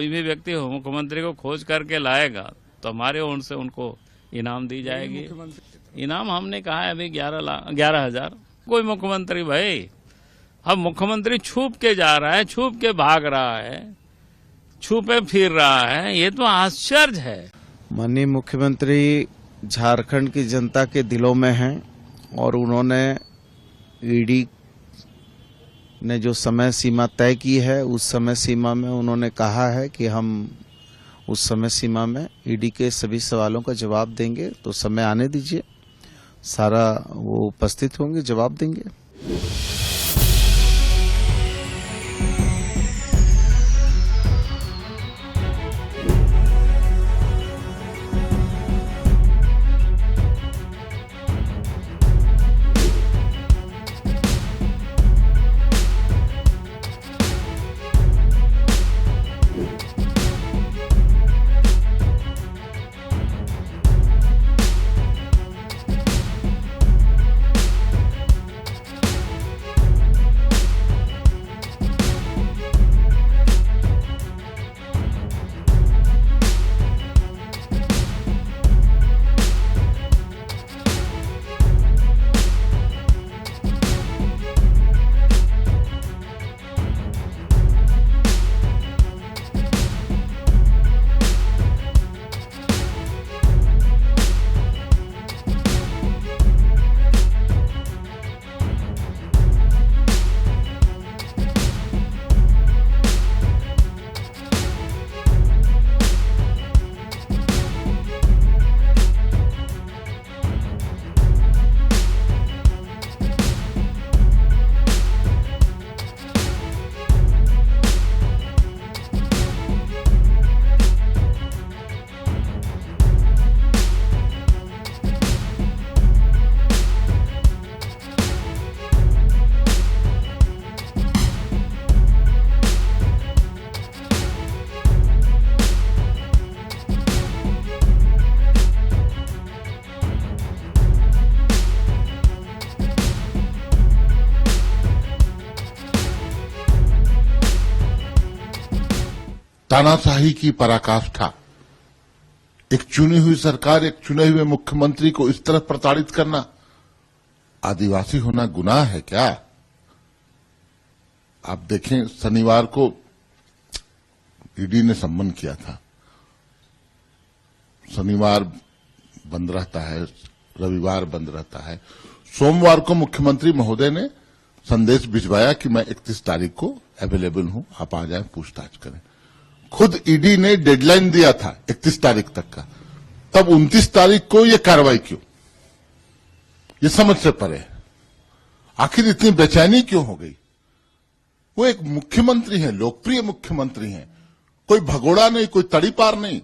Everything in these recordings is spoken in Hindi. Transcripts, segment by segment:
कोई भी व्यक्ति मुख्यमंत्री को खोज करके लाएगा तो हमारे ओर से उनको इनाम दी जाएगी। इनाम हमने कहा है अभी 11,000। कोई मुख्यमंत्री भाई, अब मुख्यमंत्री छुप के जा रहा है, छुप के भाग रहा है, छुपे फिर रहा है, ये तो आश्चर्य है। माननीय मुख्यमंत्री झारखंड की जनता के दिलों में हैं और उन्होंने ईडी ने जो समय सीमा तय की है उस समय सीमा में उन्होंने कहा है कि हम उस समय सीमा में ईडी के सभी सवालों का जवाब देंगे। तो समय आने दीजिए, सारा वो उपस्थित होंगे, जवाब देंगे। तानाशाही की पराकाष्ठा, एक चुनी हुई सरकार, एक चुने हुए मुख्यमंत्री को इस तरह प्रताड़ित करना, आदिवासी होना गुनाह है क्या? आप देखें, शनिवार को ईडी ने सम्मन किया था। शनिवार बंद रहता है, रविवार बंद रहता है। सोमवार को मुख्यमंत्री महोदय ने संदेश भिजवाया कि मैं 31 तारीख को अवेलेबल हूं, आप आ जाएं, पूछताछ करें। खुद ईडी ने डेडलाइन दिया था 31 तारीख तक का, तब 29 तारीख को यह कार्रवाई क्यों? ये समझ से परे। आखिर इतनी बेचैनी क्यों हो गई? वो एक मुख्यमंत्री हैं, लोकप्रिय मुख्यमंत्री हैं, कोई भगोड़ा नहीं, कोई तड़ीपार नहीं।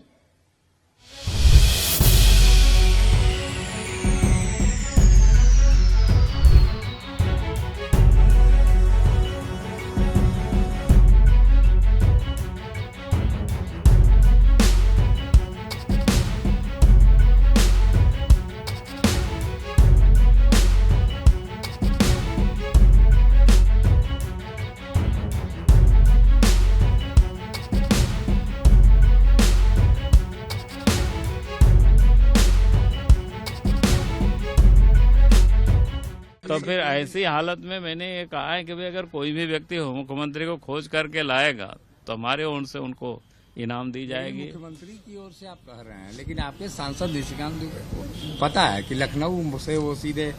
तो फिर ऐसी हालत में मैंने ये कहा है कि भाई अगर कोई भी व्यक्ति मुख्यमंत्री को खोज करके लाएगा तो हमारे ओर से उनको इनाम दी जाएगी। मुख्यमंत्री की ओर से आप कह रहे हैं, लेकिन आपके सांसद निशिकांत दुबे को पता है कि लखनऊ से वो सीधे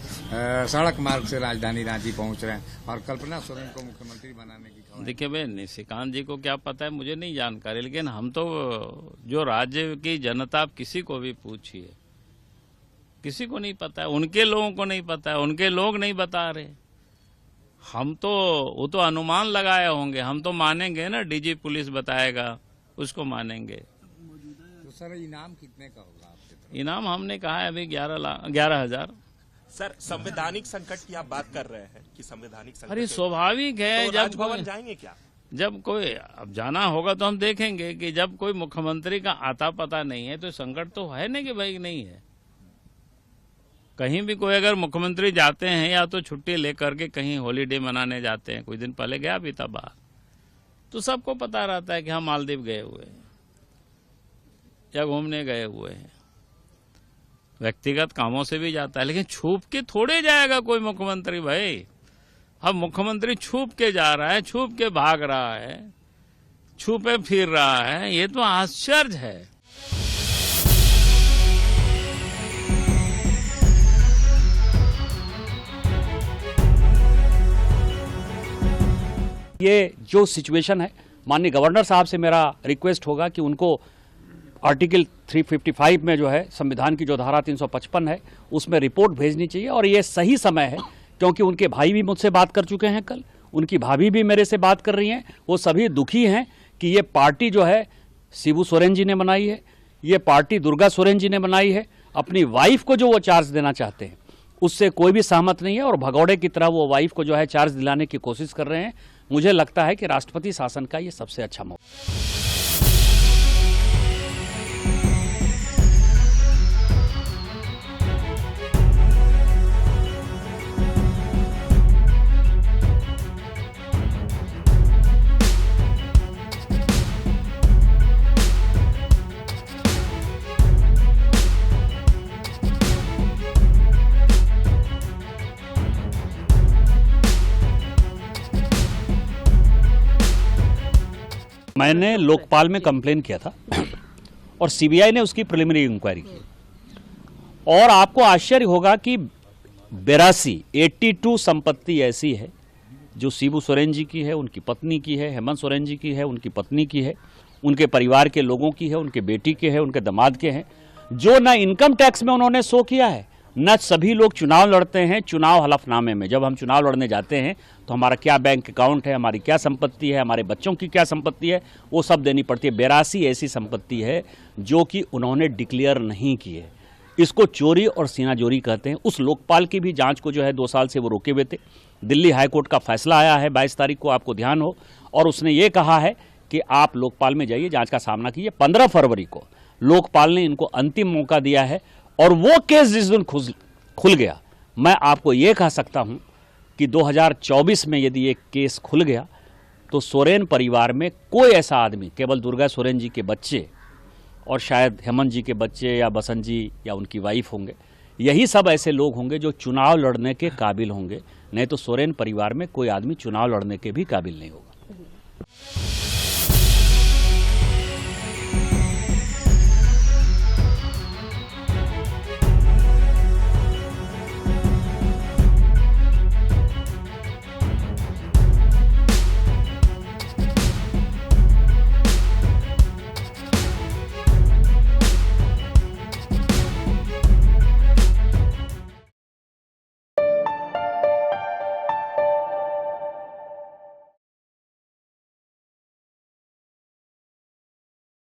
सड़क मार्ग से राजधानी रांची पहुंच रहे हैं और कल्पना सोरेन को मुख्यमंत्री बनाने की खबर। देखिए भाई, निशिकांत जी को क्या पता है मुझे नहीं जानकारी, लेकिन हम तो जो राज्य की जनता, किसी को भी पूछिए, किसी को नहीं पता है, उनके लोगों को नहीं पता है, उनके लोग नहीं बता रहे। हम तो वो तो अनुमान लगाए होंगे, हम तो मानेंगे ना, डीजी पुलिस बताएगा उसको मानेंगे। तो सर इनाम कितने का होगा आपके तरफ? इनाम हमने कहा है अभी 11,000। सर, संवैधानिक संकट की आप बात कर रहे हैं कि संवैधानिक संकट, अरे स्वाभाविक है, तो जब राजभवन जाएंगे क्या? जब कोई अब जाना होगा तो हम देखेंगे कि जब कोई मुख्यमंत्री का आता पता नहीं है तो संकट तो है नहीं कि भाई नहीं है। कहीं भी कोई अगर मुख्यमंत्री जाते हैं या तो छुट्टी लेकर के कहीं हॉलीडे मनाने जाते हैं, कुछ दिन पहले गया भी था बाहर, तो सबको पता रहता है कि हम मालदीव गए हुए हैं या घूमने गए हुए हैं। व्यक्तिगत कामों से भी जाता है, लेकिन छुप के थोड़े जाएगा कोई मुख्यमंत्री भाई। अब मुख्यमंत्री छुप के जा रहा है, छुप के भाग रहा है, छुपे फिर रहा है, ये तो आश्चर्य है। ये जो सिचुएशन है, माननीय गवर्नर साहब से मेरा रिक्वेस्ट होगा कि उनको आर्टिकल 355 में जो है संविधान की जो धारा 355 है उसमें रिपोर्ट भेजनी चाहिए। और ये सही समय है क्योंकि उनके भाई भी मुझसे बात कर चुके हैं, कल उनकी भाभी भी मेरे से बात कर रही हैं। वो सभी दुखी हैं कि ये पार्टी जो है शिबू सोरेन जी ने बनाई है, ये पार्टी दुर्गा सोरेन जी ने बनाई है। अपनी वाइफ को जो वो चार्ज देना चाहते हैं उससे कोई भी सहमत नहीं है और भगौड़े की तरह वो वाइफ को जो है चार्ज दिलाने की कोशिश कर रहे हैं। मुझे लगता है कि राष्ट्रपति शासन का ये सबसे अच्छा मौका। मैंने लोकपाल में कंप्लेन किया था और सीबीआई ने उसकी प्रिलिमिनरी इंक्वायरी की और आपको आश्चर्य होगा कि 82 संपत्ति ऐसी है जो शिबू सोरेन जी की है, उनकी पत्नी की है, हेमंत सोरेन जी की है, उनकी पत्नी की है, उनके परिवार के लोगों की है, उनके बेटी के है, उनके दामाद के हैं, जो न इनकम टैक्स में उन्होंने शो किया है, न सभी लोग चुनाव लड़ते हैं। चुनाव हलफनामे में जब हम चुनाव लड़ने जाते हैं तो हमारा क्या बैंक अकाउंट है, हमारी क्या संपत्ति है, हमारे बच्चों की क्या संपत्ति है, वो सब देनी पड़ती है। 82 ऐसी संपत्ति है जो कि उन्होंने डिक्लेयर नहीं की है। इसको चोरी और सीनाजोरी कहते हैं। उस लोकपाल की भी जांच को जो है 2 साल से वो रोके हुए थे। दिल्ली हाईकोर्ट का फैसला आया है 22 तारीख को, आपको ध्यान हो, और उसने ये कहा है कि आप लोकपाल में जाइए, जांच का सामना कीजिए। 15 फरवरी को लोकपाल ने इनको अंतिम मौका दिया है और वो केस जिस दिन खुल गया, मैं आपको ये कह सकता हूं कि 2024 में यदि एक केस खुल गया तो सोरेन परिवार में कोई ऐसा आदमी, केवल दुर्गा सोरेन जी के बच्चे और शायद हेमंत जी के बच्चे या बसंत जी या उनकी वाइफ होंगे, यही सब ऐसे लोग होंगे जो चुनाव लड़ने के काबिल होंगे। नहीं तो सोरेन परिवार में कोई आदमी चुनाव लड़ने के भी काबिल नहीं होगा।